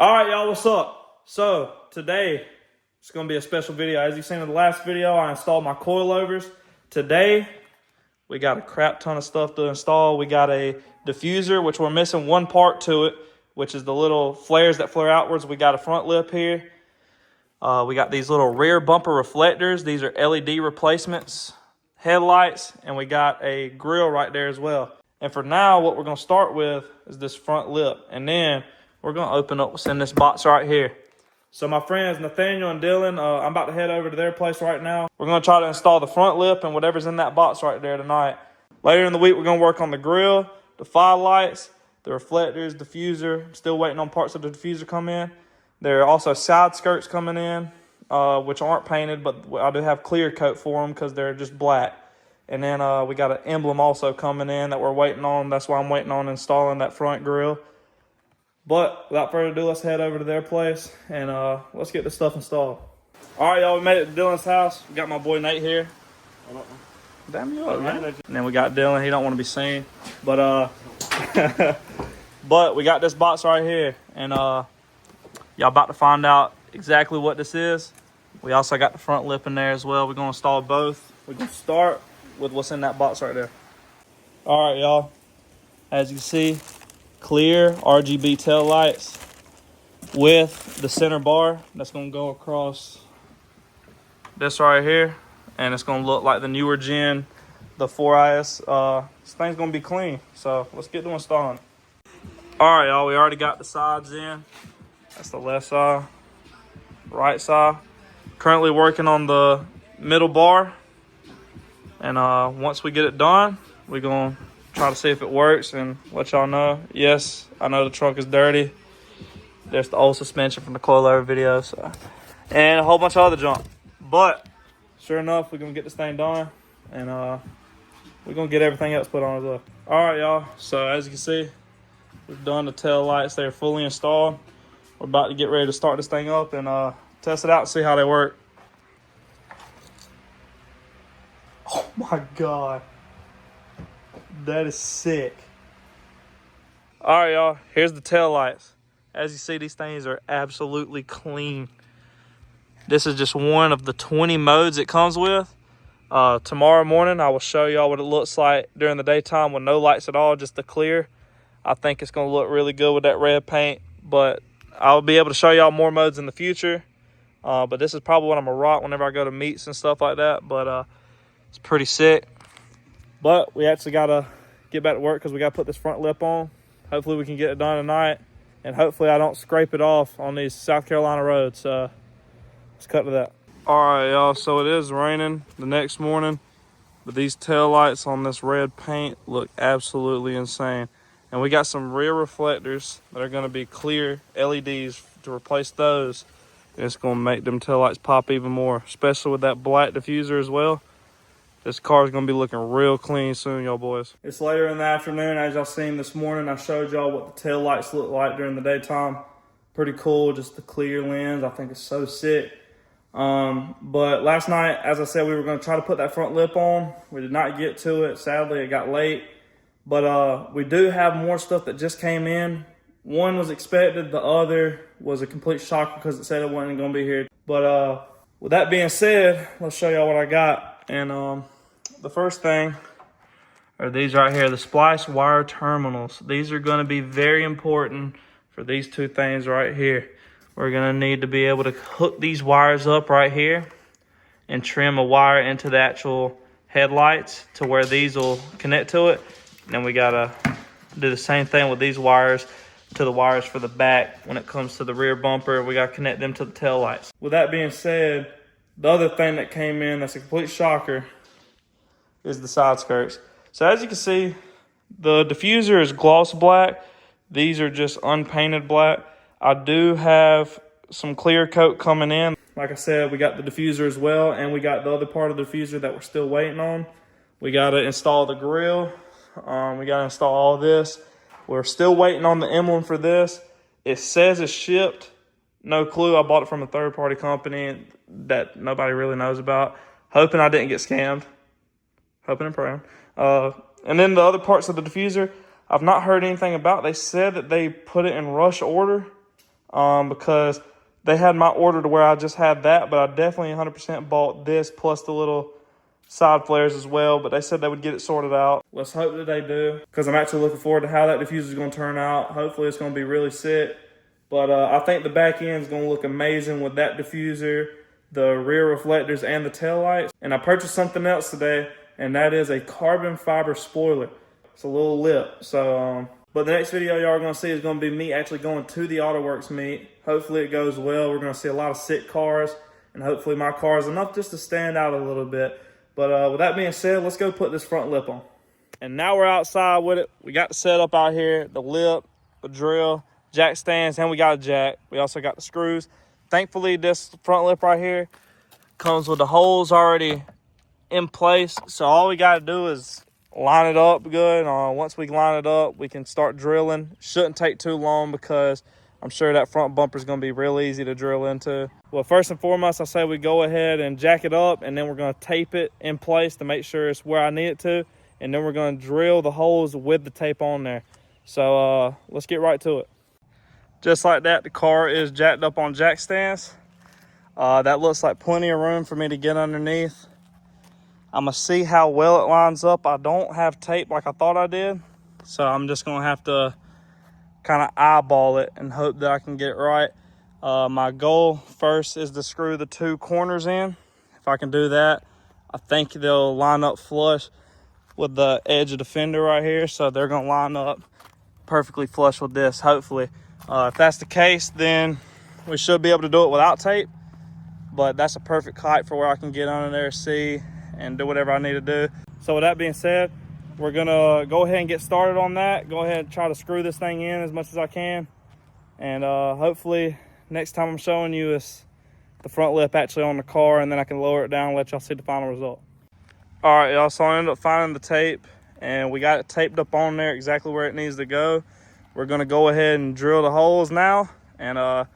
All right, y'all, what's up? So today it's gonna be a special video. As you've seen in the last video, I installed my coilovers. Today we got a crap ton of stuff to install. We got a diffuser, which we're missing one part to it, which is the little flares that flare outwards. We got a front lip here. We got these little rear bumper reflectors. These are LED replacements, headlights, and we got a grill right there as well. And for now, what we're gonna start with is this front lip, and then we're gonna open up what's in this box right here. So my friends Nathaniel and Dylan, I'm about to head over to their place right now. We're gonna try to install the front lip and whatever's in that box right there tonight. Later in the week, we're gonna work on the grill, the fog lights, the reflectors, diffuser. I'm still waiting on parts of the diffuser come in. There are also side skirts coming in, which aren't painted, but I do have clear coat for them because they're just black. And then we got an emblem also coming in that we're waiting on. That's why I'm waiting on installing that front grill. But without further ado, let's head over to their place and let's get this stuff installed. All right, y'all, we made it to Dylan's house. We got my boy Nate here. Damn you up, man. And then we got Dylan. He don't want to be seen. But but we got this box right here. And y'all about to find out exactly what this is. We also got the front lip in there as well. We're going to install both. We're going to start with what's in that box right there. All right, y'all. As you see, clear RGB tail lights with the center bar that's going to go across this right here, and it's going to look like the newer gen, the 4IS. This thing's going to be clean, so let's get to installing. All right, y'all, we already got the sides in. That's the left side, right side. Currently working on the middle bar, and once we get it done, we're going to try to see if it works and let y'all know. Yes, I know the trunk is dirty. There's the old suspension from the coilover video, so, and a whole bunch of other junk. But sure enough, we're gonna get this thing done, and we're gonna get everything else put on as well. All right, y'all. So as you can see, we've done the tail lights. They're fully installed. We're about to get ready to start this thing up and test it out and see how they work. Oh my God. That is sick. All right, y'all, here's the tail lights. As you see, these things are absolutely clean. This is just one of the 20 modes it comes with. Tomorrow morning, I will show y'all what it looks like during the daytime with no lights at all, just the clear. I think it's gonna look really good with that red paint, but I'll be able to show y'all more modes in the future. But this is probably what I'm gonna rock whenever I go to meets and stuff like that, but it's pretty sick. But we actually got to get back to work because we got to put this front lip on. Hopefully we can get it done tonight. And hopefully I don't scrape it off on these South Carolina roads. So let's cut to that. All right, y'all. So it is raining the next morning. But these tail lights on this red paint look absolutely insane. And we got some rear reflectors that are going to be clear LEDs to replace those. And it's going to make them tail lights pop even more, especially with that black diffuser as well. This car is going to be looking real clean soon, y'all boys. It's later in the afternoon. As y'all seen this morning, I showed y'all what the tail lights look like during the daytime. Pretty cool, just the clear lens. I think it's so sick. But last night, as I said, we were going to try to put that front lip on. We did not get to it. Sadly, it got late. But we do have more stuff that just came in. One was expected. The other was a complete shock because it said it wasn't going to be here. But with that being said, let's show y'all what I got. And the first thing are these right here, the splice wire terminals. These are going to be very important for these two things right here. We're going to need to be able to hook these wires up right here and trim a wire into the actual headlights to where these will connect to it. And then we got to do the same thing with these wires to the wires for the back. When it comes to the rear bumper, we got to connect them to the tail lights. With that being said, the other thing that came in that's a complete shocker is the side skirts. So as you can see, the diffuser is gloss black. These are just unpainted black. I do have some clear coat coming in. Like I said, we got the diffuser as well, and we got the other part of the diffuser that we're still waiting on. We got to install the grill. We got to install all this. We're still waiting on the emblem for this. It says it's shipped. No clue. I bought it from a third-party company that nobody really knows about. Hoping I didn't get scammed. Hoping and praying. And then the other parts of the diffuser, I've not heard anything about. They said that they put it in rush order. because they had my order to where I just had that, but I definitely 100% bought this plus the little side flares as well, but they said they would get it sorted out. Let's hope that they do, because I'm actually looking forward to how that diffuser is going to turn out. Hopefully it's going to be really sick, but I think the back end is going to look amazing with that diffuser, the rear reflectors, and the tail lights. And I purchased something else today, and that is a carbon fiber spoiler. It's a little lip. So, but the next video y'all are going to see is going to be me actually going to the AutoWorks meet. Hopefully it goes well. We're going to see a lot of sick cars, and hopefully my car is enough just to stand out a little bit. But with that being said, let's go put this front lip on. And now we're outside with it. We got the setup out here, the lip, the drill, jack stands, and we got a jack. We also got the screws. Thankfully, this front lip right here comes with the holes already in place. So all we got to do is line it up good. Once we line it up, we can start drilling. Shouldn't take too long because I'm sure that front bumper is going to be real easy to drill into. Well, first and foremost, I say we go ahead and jack it up, and then we're going to tape it in place to make sure it's where I need it to. And then we're going to drill the holes with the tape on there. So let's get right to it. Just like that, the car is jacked up on jack stands. That looks like plenty of room for me to get underneath. I'm going to see how well it lines up. I don't have tape like I thought I did, so I'm just going to have to kind of eyeball it and hope that I can get it right. My goal first is to screw the two corners in. If I can do that, I think they'll line up flush with the edge of the fender right here, so they're going to line up perfectly flush with this, hopefully. If that's the case, then we should be able to do it without tape, but that's a perfect height for where I can get under there, see, and do whatever I need to do. So with that being said, we're gonna go ahead and get started on that. Go ahead and try to screw this thing in as much as I can, and hopefully next time I'm showing you is the front lip actually on the car, and then I can lower it down and let y'all see the final result. All right, y'all, so I ended up finding the tape, and we got it taped up on there exactly where it needs to go. We're gonna go ahead and drill the holes now and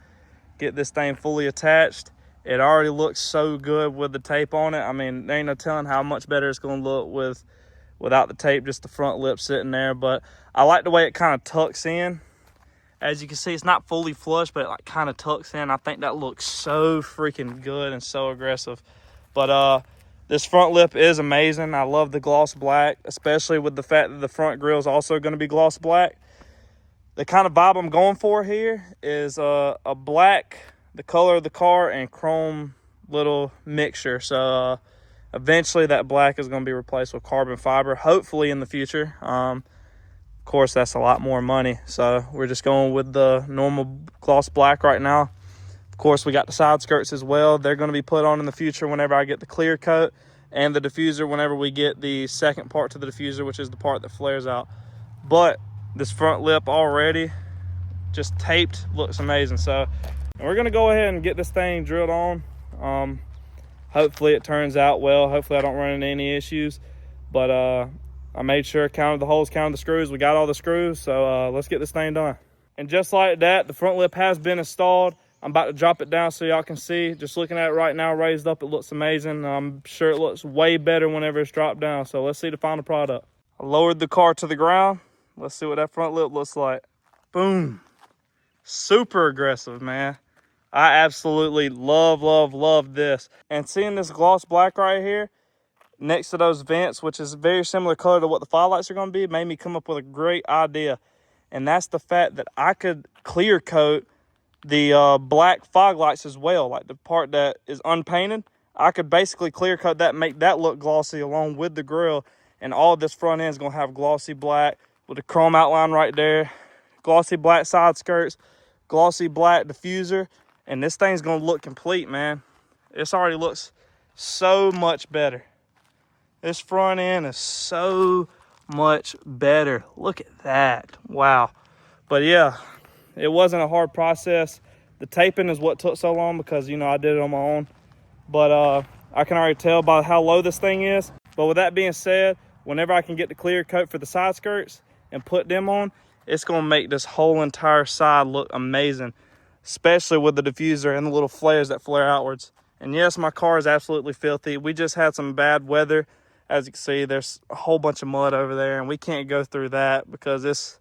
get this thing fully attached. It already looks so good with the tape on it. I mean, there ain't no telling how much better it's gonna look without the tape, just the front lip sitting there. But I like the way it kind of tucks in. As you can see, it's not fully flush, but it like kind of tucks in. I think that looks so freaking good and so aggressive. But this front lip is amazing. I love the gloss black, especially with the fact that the front grille is also going to be gloss black. The kind of vibe I'm going for here is a black, the color of the car, and chrome little mixture. So eventually that black is going to be replaced with carbon fiber, hopefully in the future. Of course, that's a lot more money, so we're just going with the normal gloss black right now. Of course, we got the side skirts as well. They're going to be put on in the future whenever I get the clear coat, and the diffuser whenever we get the second part to the diffuser, which is the part that flares out. But this front lip already just taped looks amazing. So we're going to go ahead and get this thing drilled on. Hopefully it turns out well. Hopefully I don't run into any issues, but I made sure, counted the holes, counted the screws. We got all the screws, so let's get this thing done. And just like that, the front lip has been installed. I'm about to drop it down so y'all can see. Just looking at it right now, raised up, it looks amazing. I'm sure it looks way better whenever it's dropped down. So let's see the final product. I lowered the car to the ground. Let's see what that front lip looks like. Boom. Super aggressive, man. I absolutely love this. And seeing this gloss black right here next to those vents, which is very similar color to what the fog lights are going to be, made me come up with a great idea. And that's the fact that I could clear coat the black fog lights as well, like the part that is unpainted. I could basically clear coat that, make that look glossy along with the grille, and all of this front end is going to have glossy black with a chrome outline right there, glossy black side skirts, glossy black diffuser, and this thing's going to look complete, man. This already looks so much better. This front end is so much better. Look at that. Wow. But yeah, it wasn't a hard process. The taping is what took so long because, you know, I did it on my own. But I can already tell by how low this thing is. But with that being said, whenever I can get the clear coat for the side skirts and put them on, it's going to make this whole entire side look amazing, especially with the diffuser and the little flares that flare outwards. And yes, my car is absolutely filthy. We just had some bad weather. As you can see, there's a whole bunch of mud over there, and we can't go through that because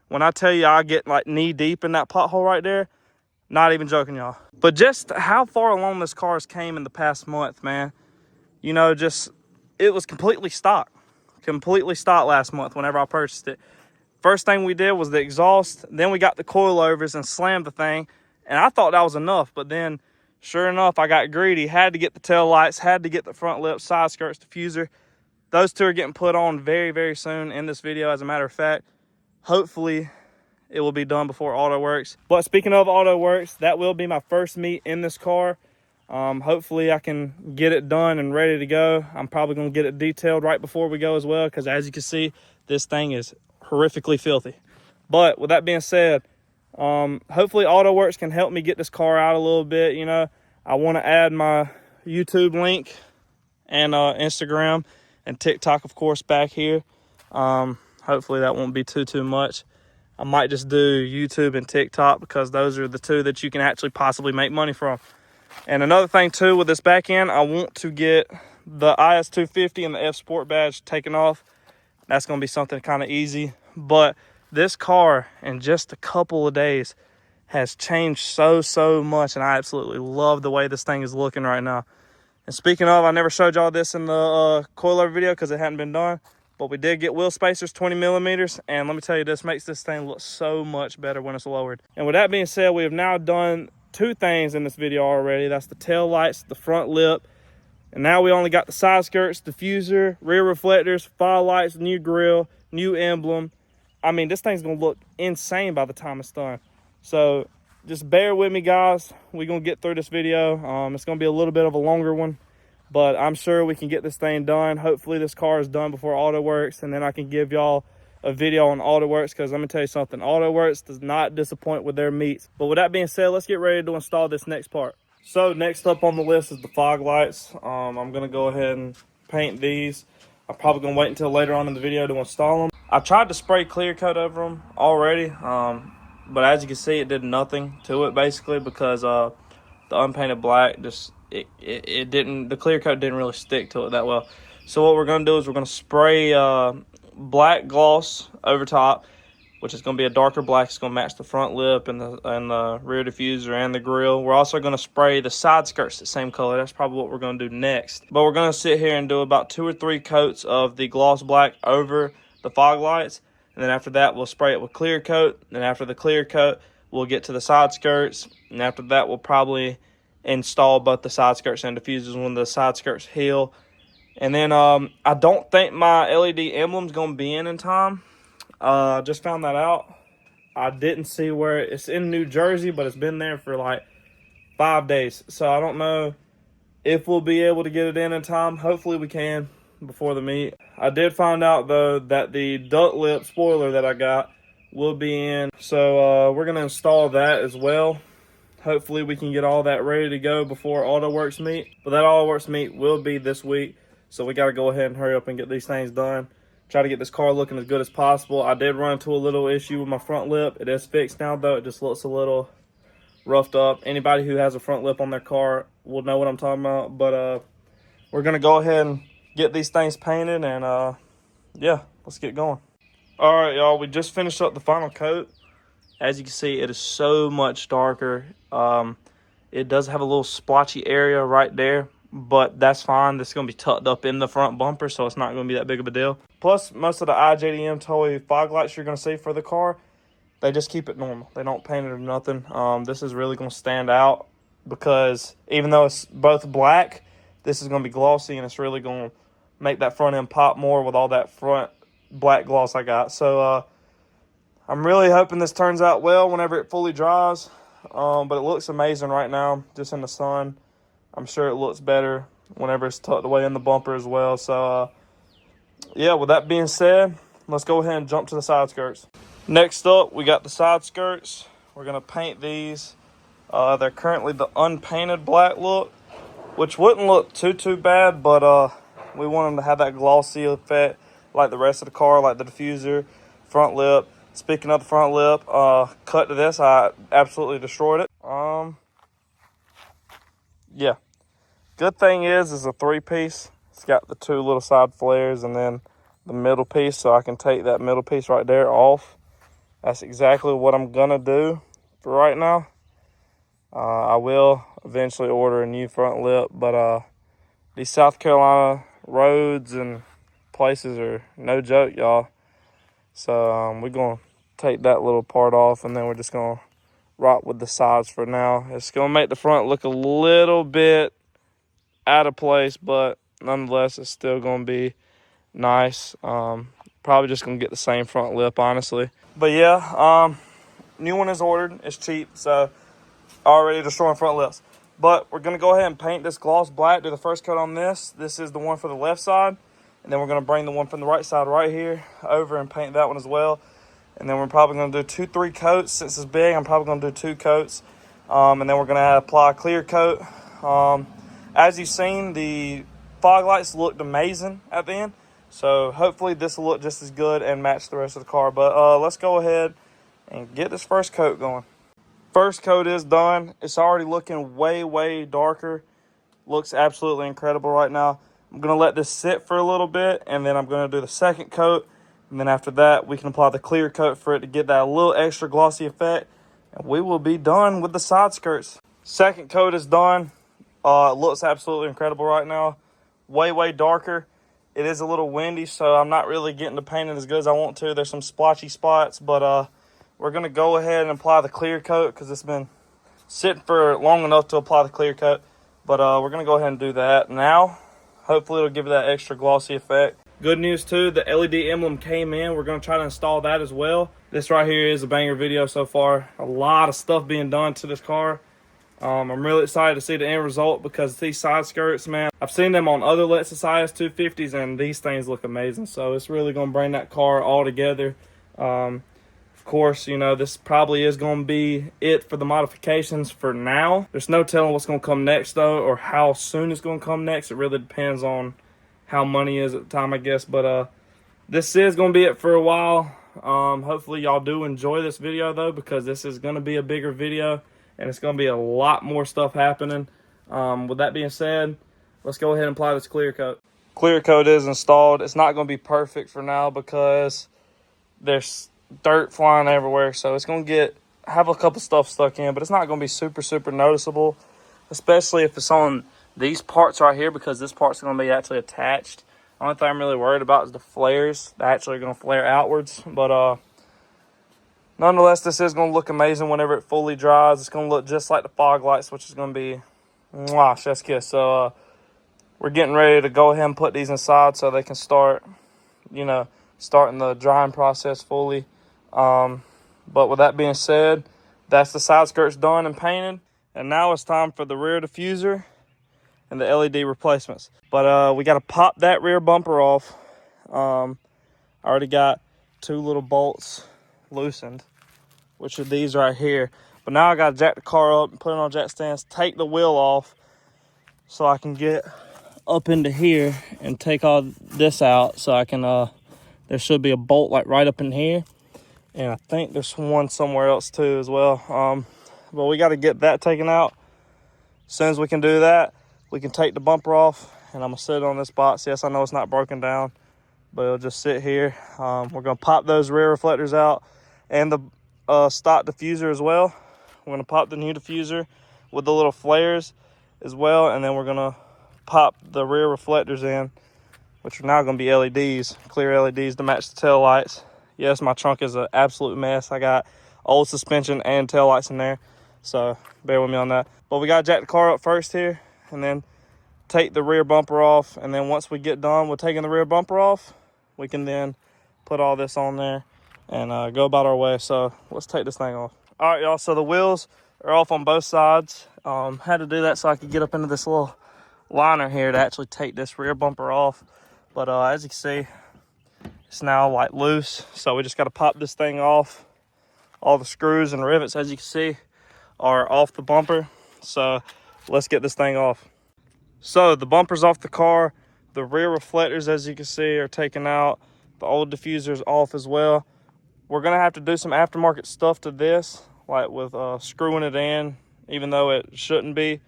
when I tell you I get like knee deep in that pothole right there, Not even joking, y'all. But just how far along this car's came in the past month, man. You know, just, it was completely stock. Completely stock last month whenever I purchased it. First thing we did was the exhaust. Then we got the coilovers and slammed the thing. And I thought that was enough. But then, sure enough, I got greedy. Had to get the tail lights. Had to get the front lip, side skirts, diffuser. Those two are getting put on very, very soon in this video, as a matter of fact. Hopefully, it will be done before Auto Works. But speaking of Auto Works, that will be my first meet in this car. Hopefully I can get it done and ready to go. I'm probably going to get it detailed right before we go as well, because as you can see, this thing is horrifically filthy. But with that being said, hopefully Auto Works can help me get this car out a little bit. You know, I want to add my YouTube link and Instagram and TikTok, of course, back here. Hopefully that won't be too much. I might just do YouTube and TikTok, because those are the two that you can actually possibly make money from. And another thing too, with this back end, I want to get the IS250 and the F Sport badge taken off. That's going to be something kind of easy. But this car in just a couple of days has changed so much, and I absolutely love the way this thing is looking right now. And speaking of, I never showed y'all this in the coilover video because it hadn't been done. But we did get wheel spacers, 20 millimeters. And let me tell you, this makes this thing look so much better when it's lowered. And with that being said, we have now done two things in this video already. That's the tail lights, the front lip. And now we only got the side skirts, diffuser, rear reflectors, fog lights, new grille, new emblem. I mean, this thing's going to look insane by the time it's done. So just bear with me, guys. We're going to get through this video. It's going to be a little bit of a longer one. But I'm sure we can get this thing done. Hopefully this car is done before Auto Works, and then I can give y'all a video on Auto Works, because let me tell you something, Auto Works does not disappoint with their meets. But with that being said, let's get ready to install this next part. So next up on the list is the fog lights. I'm going to go ahead and paint these. I'm probably going to wait until later on in the video to install them. I tried to spray clear coat over them already, but as you can see, it did nothing to it basically, because the unpainted black just... It didn't, the clear coat didn't really stick to it that well. So what we're going to do is we're going to spray black gloss over top, which is going to be a darker black. It's going to match the front lip and the rear diffuser and the grille. We're also going to spray the side skirts the same color. That's probably what we're going to do next. But we're going to sit here and do about 2 or 3 coats of the gloss black over the fog lights. And then after that, we'll spray it with clear coat. And after the clear coat, we'll get to the side skirts. And after that, we'll probably install both the side skirts and diffusers when the side skirts heal. And then I don't think my LED emblem's going to be in time. Just found that out. I didn't see where it's in New Jersey, but it's been there for like 5 days. So I don't know if we'll be able to get it in time. Hopefully we can before the meet. I did find out though that the duct lip spoiler that I got will be in. So we're going to install that as well. Hopefully we can get all that ready to go before Auto Works meet. But that Auto Works meet will be this week. So we got to go ahead and hurry up and get these things done. Try to get this car looking as good as possible. I did run into a little issue with my front lip. It is fixed now though. It just looks a little roughed up. Anybody who has a front lip on their car will know what I'm talking about. But we're going to go ahead and get these things painted. And yeah, let's get going. All right, y'all. We just finished up the final coat. As you can see, it is so much darker. It does have a little splotchy area right there, but that's fine. This is going to be tucked up in the front bumper, so it's not going to be that big of a deal. Plus, most of the IJDM toy fog lights you're going to see for the car, they just keep it normal. They don't paint it or nothing. This is really going to stand out because even though it's both black, this is going to be glossy, and it's really going to make that front end pop more with all that front black gloss I got. So, I'm really hoping this turns out well whenever it fully dries, but it looks amazing right now, just in the sun. I'm sure it looks better whenever it's tucked away in the bumper as well. So, yeah, with that being said, let's go ahead and jump to the side skirts. Next up, we got the side skirts. We're going to paint these. They're currently the unpainted black look, which wouldn't look too bad, but we want them to have that glossy effect like the rest of the car, like the diffuser, front lip. Speaking of the front lip, cut to this, I absolutely destroyed it. Yeah. Good thing is a 3-piece. It's got the 2 little side flares and then the middle piece, so I can take that middle piece right there off. That's exactly what I'm gonna do for right now. I will eventually order a new front lip, but these South Carolina roads and places are no joke, y'all. So we're going to take that little part off, and then we're just going to rock with the sides for now. It's going to make the front look a little bit out of place, but nonetheless, it's still going to be nice. Probably just going to get the same front lip, honestly. But yeah, new one is ordered. It's cheap, so already destroying front lips. But we're going to go ahead and paint this gloss black, do the first coat on this. This is the one for the left side. And then we're going to bring the one from the right side right here over and paint that one as well. And then we're probably going to do 2-3 coats. Since it's big, I'm probably going to do 2 coats. And then we're going to apply a clear coat. As you've seen, the fog lights looked amazing at the end. So hopefully this will look just as good and match the rest of the car. But let's go ahead and get this first coat going. First coat is done. It's already looking way darker. Looks absolutely incredible right now. I'm going to let this sit for a little bit, and then I'm going to do the second coat. And then after that, we can apply the clear coat for it to get that little extra glossy effect. And we will be done with the side skirts. Second coat is done. It looks absolutely incredible right now. Way darker. It is a little windy, so I'm not really getting the painting as good as I want to. There's some splotchy spots, but we're going to go ahead and apply the clear coat because it's been sitting for long enough to apply the clear coat. But we're going to go ahead and do that now. Hopefully it'll give it that extra glossy effect. Good news too, the LED emblem came in. We're going to try to install that as well. This right here is a banger video so far. A lot of stuff being done to this car. I'm really excited to see the end result because these side skirts, man, I've seen them on other Lexus IS250s and these things look amazing. So it's really going to bring that car all together. Of course, you know, this probably is going to be it for the modifications for now. There's no telling what's going to come next, though, or how soon it's going to come next. It really depends on how money is at the time, I guess. But this is going to be it for a while. Hopefully, y'all do enjoy this video, though, because this is going to be a bigger video, and it's going to be a lot more stuff happening. With that being said, let's go ahead and apply this clear coat. Clear coat is installed. It's not going to be perfect for now because there's dirt flying everywhere, so it's going to have a couple stuff stuck in, but it's not going to be super noticeable, especially if it's on these parts right here, because this part's going to be actually attached. The only thing I'm really worried about is the flares. They're actually going to flare outwards, but nonetheless, this is going to look amazing whenever it fully dries. It's going to look just like the fog lights, which is going to be mwah, chef's kiss. So we're getting ready to go ahead and put these inside so they can start, you know, starting the drying process fully. But with that being said, that's the side skirts done and painted. And now it's time for the rear diffuser and the LED replacements. But we got to pop that rear bumper off. I already got 2 little bolts loosened, which are these right here. But now I got to jack the car up and put it on jack stands, take the wheel off so I can get up into here and take all this out so I can, there should be a bolt like right up in here. And I think there's one somewhere else too as well. But we got to get that taken out. As soon as we can do that, we can take the bumper off. And I'm going to sit on this box. Yes, I know it's not broken down, but it'll just sit here. We're going to pop those rear reflectors out and the stock diffuser as well. We're going to pop the new diffuser with the little flares as well. And then we're going to pop the rear reflectors in, which are now going to be LEDs, clear LEDs to match the tail lights. Yes, my trunk is an absolute mess. I got old suspension and tail lights in there, so bear with me on that. But we got to jack the car up first here and then take the rear bumper off. And then once we get done with taking the rear bumper off, we can then put all this on there and go about our way. So let's take this thing off. All right, y'all, so the wheels are off on both sides. Had to do that so I could get up into this little liner here to actually take this rear bumper off. But as you can see, it's now like loose, so we just got to pop this thing off. All the screws and rivets, as you can see, are off the bumper. So let's get this thing off. So the bumper's off the car. The rear reflectors, as you can see, are taken out. The old diffuser's off as well. We're going to have to do some aftermarket stuff to this, like with screwing it in, even though it shouldn't be.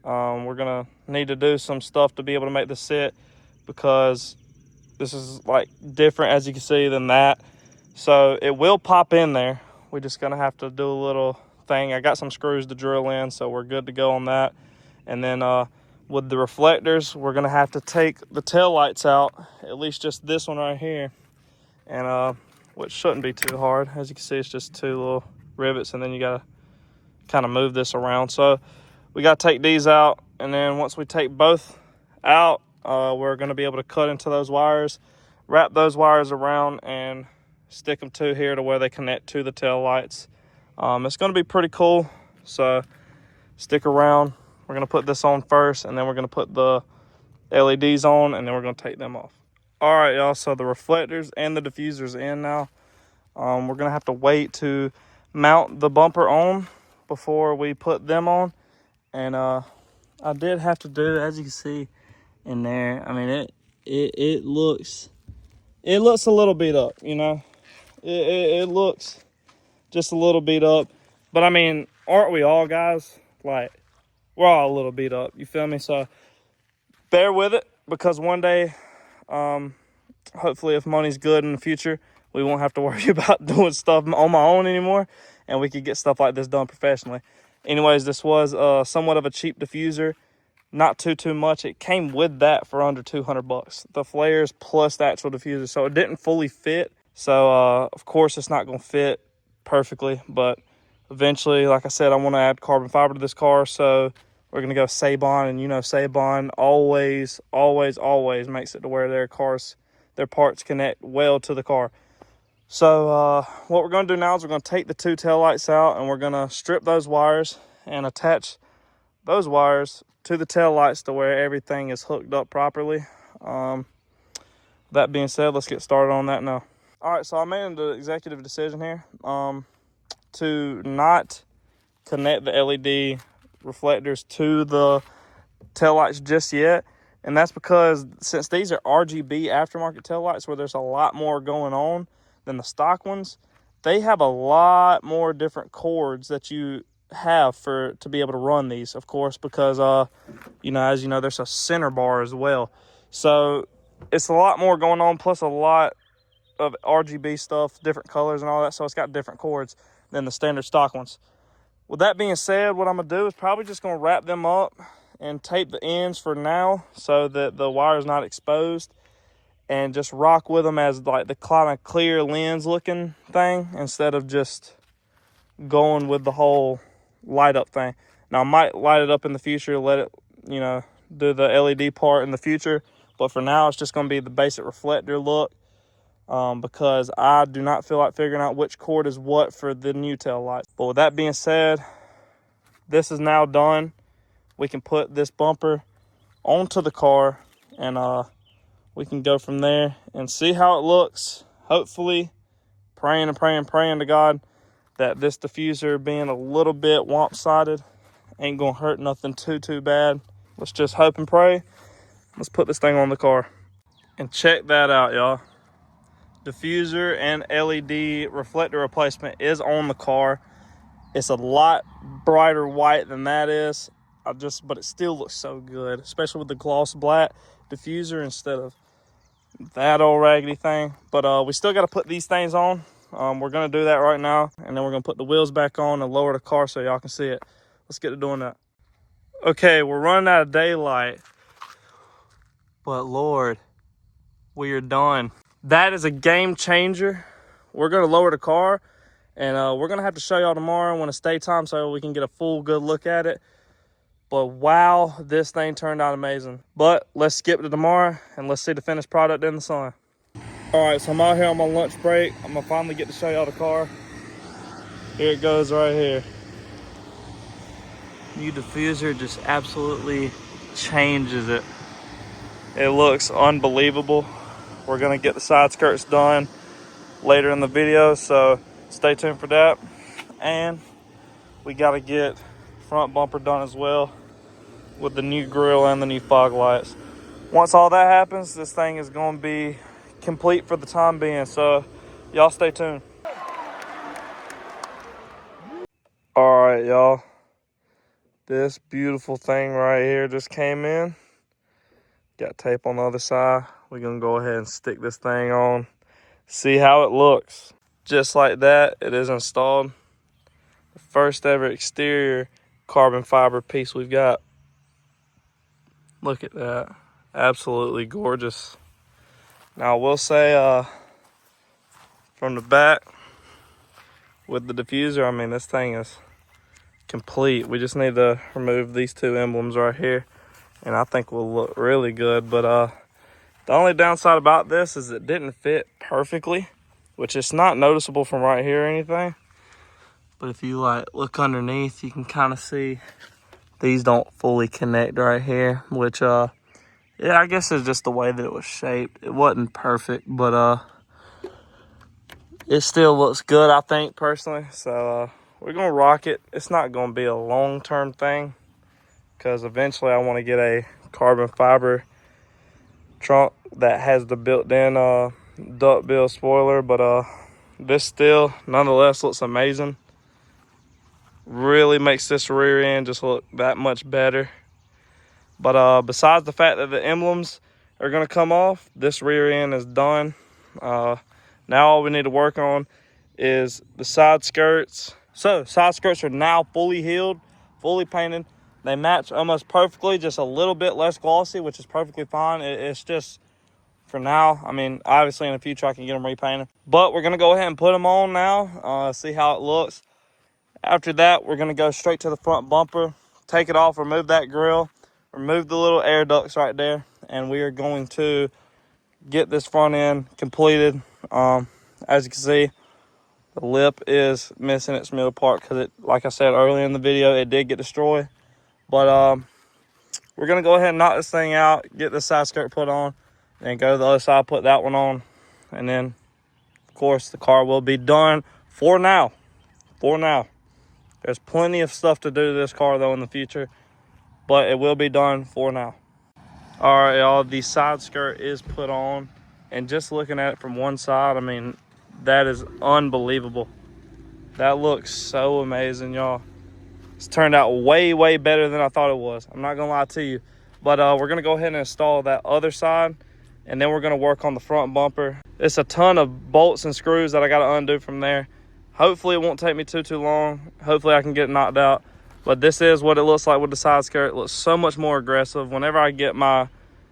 We're going to need to do some stuff to be able to make this sit, because this is like different, as you can see, than that. So it will pop in there. We're just gonna have to do a little thing. I got some screws to drill in, so we're good to go on that. And then with the reflectors, we're gonna have to take the tail lights out, at least just this one right here, and which shouldn't be too hard. As you can see, it's just 2 little rivets, and then you gotta kind of move this around. So we gotta take these out, and then once we take both out, we're gonna be able to cut into those wires, wrap those wires around, and stick them to here to where they connect to the tail lights. It's gonna be pretty cool, so stick around. We're gonna put this on first, and then we're gonna put the LEDs on, and then we're gonna take them off. All right, y'all, so the reflectors and the diffuser's in now. We're gonna have to wait to mount the bumper on before we put them on. And I did have to do, as you can see in there, I mean, it looks a little beat up, you know. It looks just a little beat up, but I mean, aren't we all, guys? Like, we're all a little beat up, you feel me? So bear with it, because one day, hopefully if money's good in the future, we won't have to worry about doing stuff on my own anymore, and we could get stuff like this done professionally. Anyways, this was somewhat of a cheap diffuser, not too much. It came with that for under 200 bucks, the flares plus the actual diffuser, so it didn't fully fit. So of course it's not going to fit perfectly, but eventually, like I said, I want to add carbon fiber to this car, so we're going to go Sabon, and you know Sabon always makes it to where their parts connect well to the car. So what we're going to do now is we're going to take the 2 taillights out, and we're going to strip those wires and attach those wires to the taillights to where everything is hooked up properly. That being said, let's get started on that now. All right, so I made an executive decision here to not connect the LED reflectors to the taillights just yet. And that's because since these are RGB aftermarket taillights where there's a lot more going on than the stock ones, they have a lot more different cords that you have to be able to run these, of course, because you know, as you know, there's a center bar as well. So it's a lot more going on, plus a lot of RGB stuff, different colors and all that, so it's got different cords than the standard stock ones. With that being said, what I'm gonna do is probably just gonna wrap them up and tape the ends for now so that the wire is not exposed, and just rock with them as like the kind of clear lens looking thing instead of just going with the whole light up thing. Now I might light it up in the future, let it, you know, do the LED part in the future, but for now it's just gonna be the basic reflector look. Because I do not feel like figuring out which cord is what for the new tail lights. But with that being said, this is now done. We can put this bumper onto the car, and we can go from there and see how it looks. Hopefully, praying to God that this diffuser being a little bit womp-sided ain't gonna hurt nothing too bad. Let's just hope and pray. Let's put this thing on the car. And check that out, y'all. Diffuser and LED reflector replacement is on the car. It's a lot brighter white than that is. But it still looks so good, especially with the gloss black diffuser instead of that old raggedy thing. But we still got to put these things on. We're gonna do that right now, and then we're gonna put the wheels back on and lower the car so y'all can see it. Let's get to doing that. Okay, we're running out of daylight, but Lord, we are done. That is a game changer. We're gonna lower the car, and we're gonna have to show y'all tomorrow when it's daytime so we can get a full good look at it. But wow, this thing turned out amazing. But let's skip to tomorrow and let's see the finished product in the sun. All right, so I'm out here on my lunch break. I'm gonna finally get to show y'all the car. Here it goes right here. New diffuser just absolutely changes it. It looks unbelievable. We're gonna get the side skirts done later in the video, so stay tuned for that. And we gotta get front bumper done as well with the new grille and the new fog lights. Once all that happens, this thing is gonna be complete for the time being, so y'all stay tuned. All right, y'all, this beautiful thing right here just came in. Got tape on the other side. We're gonna go ahead and stick this thing on, see how it looks. Just like that, it is installed. The first ever exterior carbon fiber piece we've got. Look at that. Absolutely gorgeous. Now I will say from the back with the diffuser, I mean, this thing is complete. We just need to remove these two emblems right here, and I think we'll look really good. But the only downside about this is it didn't fit perfectly, which is not noticeable from right here or anything. But if you like look underneath, you can kind of see these don't fully connect right here, which yeah, I guess it's just the way that it was shaped. It wasn't perfect, but it still looks good, I think, personally. So we're gonna rock it. It's not gonna be a long-term thing, because eventually I want to get a carbon fiber trunk that has the built-in duckbill spoiler. But this still nonetheless looks amazing. Really makes this rear end just look that much better. But besides the fact that the emblems are going to come off, this rear end is done. Now all we need to work on is the side skirts. So side skirts are now fully healed, fully painted. They match almost perfectly, just a little bit less glossy, which is perfectly fine. It's just for now. I mean, obviously in the future I can get them repainted. But we're going to go ahead and put them on now, see how it looks. After that, we're going to go straight to the front bumper, take it off, remove that grill, remove the little air ducts right there, and we are going to get this front end completed. As you can see, the lip is missing its middle part because it, like I said earlier in the video, it did get destroyed. But we're going to go ahead and knock this thing out, get the side skirt put on, and go to the other side, put that one on. And then, of course, the car will be done for now. For now. There's plenty of stuff to do to this car, though, in the future, but it will be done for now. All right, y'all, the side skirt is put on, and just looking at it from one side, I mean, that is unbelievable. That looks so amazing, y'all. It's turned out way, way better than I thought it was. I'm not gonna lie to you. But we're gonna go ahead and install that other side, and then we're gonna work on the front bumper. It's a ton of bolts and screws that I gotta undo from there. Hopefully it won't take me too long. Hopefully I can get it knocked out. But this is what it looks like with the side skirt. It looks so much more aggressive. Whenever I get my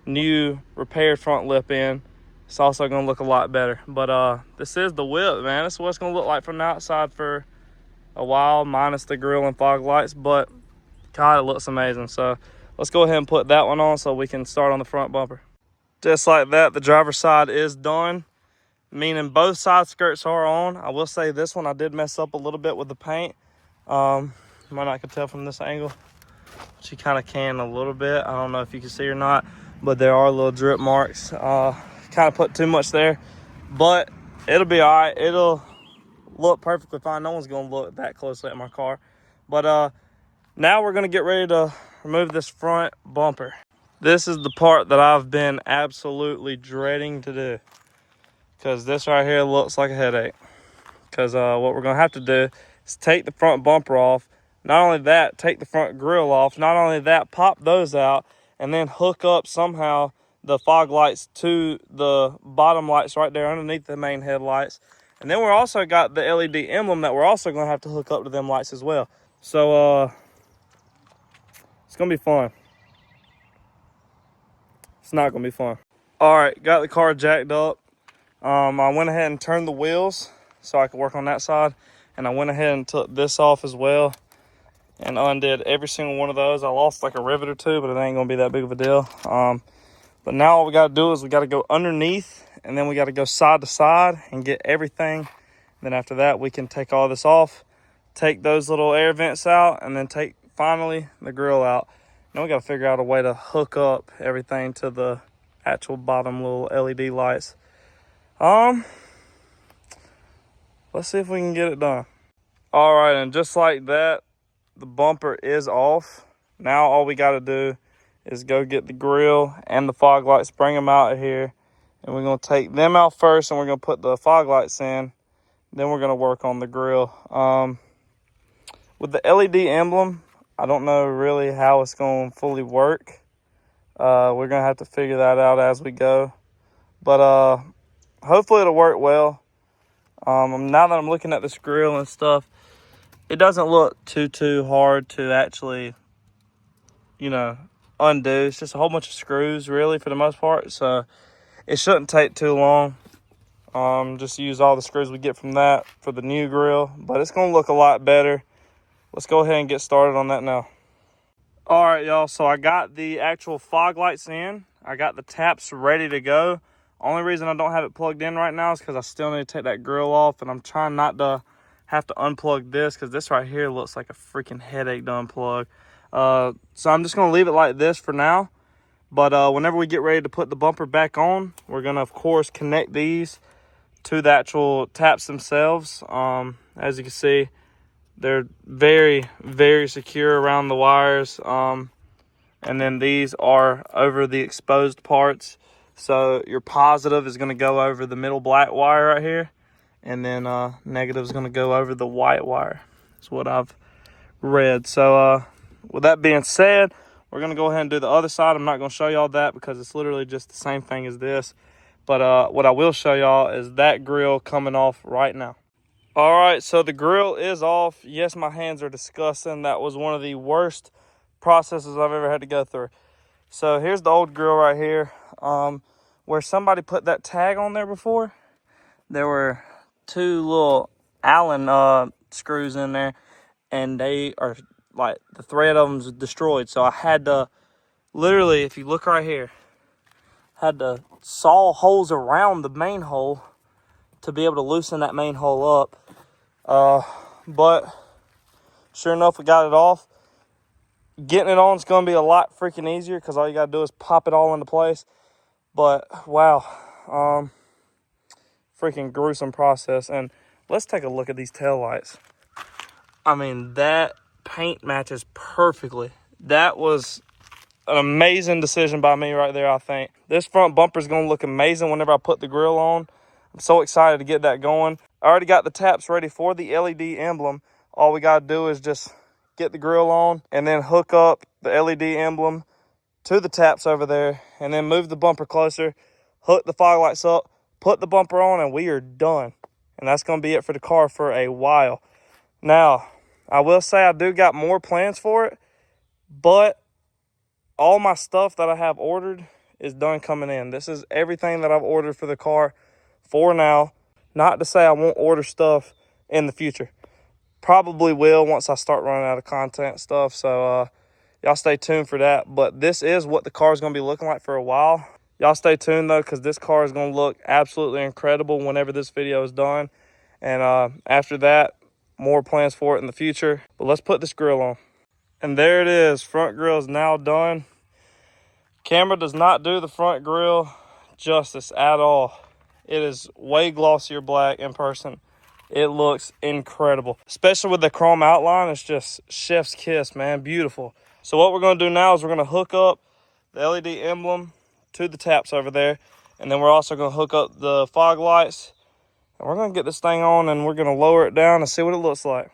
new repaired front lip in, it's also gonna look a lot better. But this is the whip, man. This is what it's gonna look like from the outside for a while, minus the grill and fog lights. But God, it looks amazing. So let's go ahead and put that one on so we can start on the front bumper. Just like that, the driver's side is done, meaning both side skirts are on. I will say this one I did mess up a little bit with the paint. You might not can tell from this angle, but you kind of can a little bit. I don't know if you can see or not, but there are little drip marks. Kind of put too much there, but it'll be all right. It'll look perfectly fine. No one's gonna look that closely at my car. But now we're gonna get ready to remove this front bumper. This is the part that I've been absolutely dreading to do, because this right here looks like a headache. Because what we're gonna have to do is take the front bumper off. Not only that, take the front grill off. Not only that, pop those out, and then hook up somehow the fog lights to the bottom lights right there underneath the main headlights. And then we're also got the LED emblem that we're also going to have to hook up to them lights as well. So it's going to be fun. It's not going to be fun. All right, got the car jacked up. I went ahead and turned the wheels so I could work on that side. And I went ahead and took this off as well and undid every single one of those. I lost like a rivet or two, but it ain't going to be that big of a deal. But now all we got to do is we got to go underneath, and then we got to go side to side and get everything. Then after that, we can take all this off, take those little air vents out, and then take finally the grill out. Now we got to figure out a way to hook up everything to the actual bottom little LED lights. Let's see if we can get it done. All right, and just like that, the bumper is off. Now all we got to do is go get the grill and the fog lights, bring them out of here, and we're going to take them out first, and we're going to put the fog lights in. Then we're going to work on the grill. With the LED emblem, I don't know really how it's going to fully work. We're going to have to figure that out as we go. But hopefully it'll work well. Now that I'm looking at this grill and stuff, it doesn't look too hard to actually, you know, undo. It's just a whole bunch of screws really for the most part, so it shouldn't take too long. Just use all the screws we get from that for the new grill, but it's gonna look a lot better. Let's go ahead and get started on that now. All right, y'all, so I got the actual fog lights in. I got the taps ready to go. Only reason I don't have it plugged in right now is because I still need to take that grill off, and I'm trying not to have to unplug this because this right here looks like a freaking headache to unplug. So I'm just gonna leave it like this for now. But whenever we get ready to put the bumper back on, we're gonna, of course, connect these to the actual taps themselves. As you can see, they're very secure around the wires. And then these are over the exposed parts. So your positive is gonna go over the middle black wire right here. And then negative is gonna go over the white wire. That's what I've read. So with that being said, we're gonna go ahead and do the other side. I'm not gonna show y'all that because it's literally just the same thing as this. But what I will show y'all is that grill coming off right now. All right, so the grill is off. Yes, my hands are disgusting. That was one of the worst processes I've ever had to go through. So here's the old grill right here. Where somebody put that tag on there before, there were two little Allen screws in there, and they are like, the thread of them's destroyed. So I had to literally, if you look right here, had to saw holes around the main hole to be able to loosen that main hole up. But sure enough, we got it off. Getting it on is going to be a lot freaking easier because all you got to do is pop it all into place. But wow, freaking gruesome process. And let's take a look at these tail lights. I mean, that paint matches perfectly. That was an amazing decision by me right there, I think. This front bumper is going to look amazing whenever I put the grill on. I'm so excited to get that going. I already got the taps ready for the LED emblem. All we got to do is just get the grill on and then hook up the LED emblem to the taps over there, and then move the bumper closer, hook the fog lights up, put the bumper on, and we are done. And that's going to be it for the car for a while. Now, I will say I do got more plans for it, but all my stuff that I have ordered is done coming in. This is everything that I've ordered for the car for now. Not to say I won't order stuff in the future. Probably will once I start running out of content stuff. So y'all stay tuned for that. But this is what the car is going to be looking like for a while. Y'all stay tuned though, because this car is going to look absolutely incredible whenever this video is done. And after that, more plans for it in the future. But let's put this grill on. And there it is. Front grill is now done. Camera does not do the front grill justice at all. It is way glossier black in person. It looks incredible, especially with the chrome outline. It's just chef's kiss, man. Beautiful. So what we're going to do now is we're going to hook up the LED emblem to the taps over there, and then we're also going to hook up the fog lights, and we're going to get this thing on, and we're going to lower it down and see what it looks like.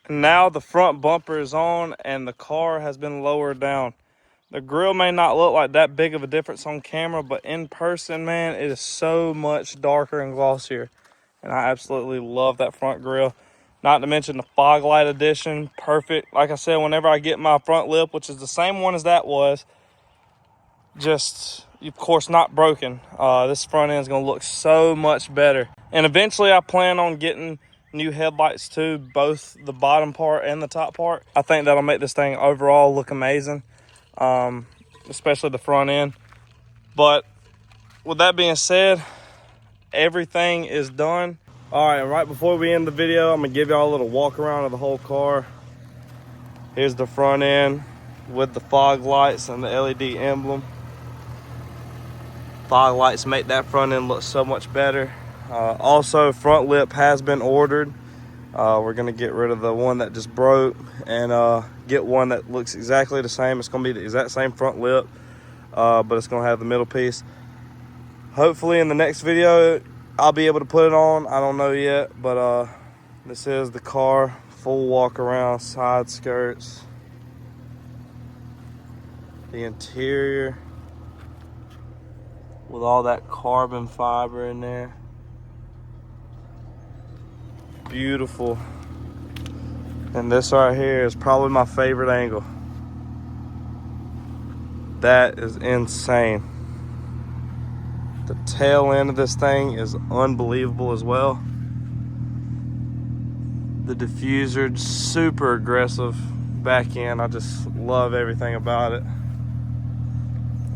And now the front bumper is on and the car has been lowered down. The grill may not look like that big of a difference on camera, but in person, man, it is so much darker and glossier. And I absolutely love that front grill. Not to mention the fog light edition, perfect. Like I said, whenever I get my front lip, which is the same one as that was, just, of course, not broken. This front end is going to look so much better. And eventually I plan on getting new headlights too, both the bottom part and the top part. I think that'll make this thing overall look amazing, especially the front end. But with that being said, everything is done. All right, right before we end the video, I'm gonna give y'all a little walk around of the whole car. Here's the front end with the fog lights and the LED emblem. Fog lights make that front end look so much better. Also, front lip has been ordered. We're gonna get rid of the one that just broke and get one that looks exactly the same. It's gonna be the exact same front lip, but it's gonna have the middle piece. Hopefully in the next video, I'll be able to put it on. I don't know yet, but this is the car, full walk around, side skirts, the interior with all that carbon fiber in there. Beautiful. And this right here is probably my favorite angle. That is insane. The tail end of this thing is unbelievable as well. The diffuser, super aggressive back end. I just love everything about it.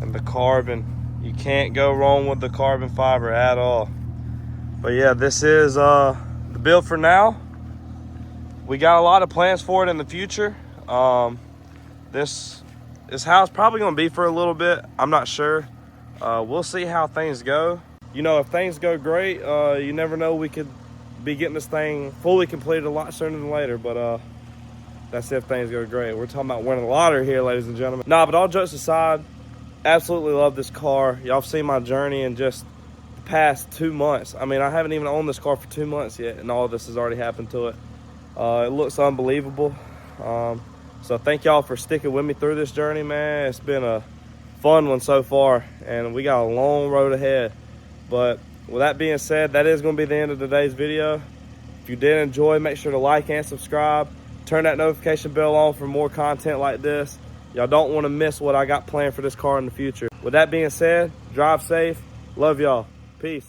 And the carbon, you can't go wrong with the carbon fiber at all. But yeah, this is the build for now. We got a lot of plans for it in the future. This house probably gonna be for a little bit. I'm not sure. We'll see how things go. You know, if things go great, you never know, we could be getting this thing fully completed a lot sooner than later, but that's if things go great. We're talking about winning the lottery here, ladies and gentlemen. Nah, but all jokes aside, absolutely love this car. Y'all have seen my journey in just the past 2 months. I mean, I haven't even owned this car for 2 months yet, and all of this has already happened to it. It looks unbelievable. So thank y'all for sticking with me through this journey, man. It's been a fun one so far, and we got a long road ahead. But with that being said, that is going to be the end of today's video. If you did enjoy, make sure to like and subscribe. Turn that notification bell on for more content like this. Y'all don't want to miss what I got planned for this car in the future. With that being said, drive safe. Love y'all. Peace.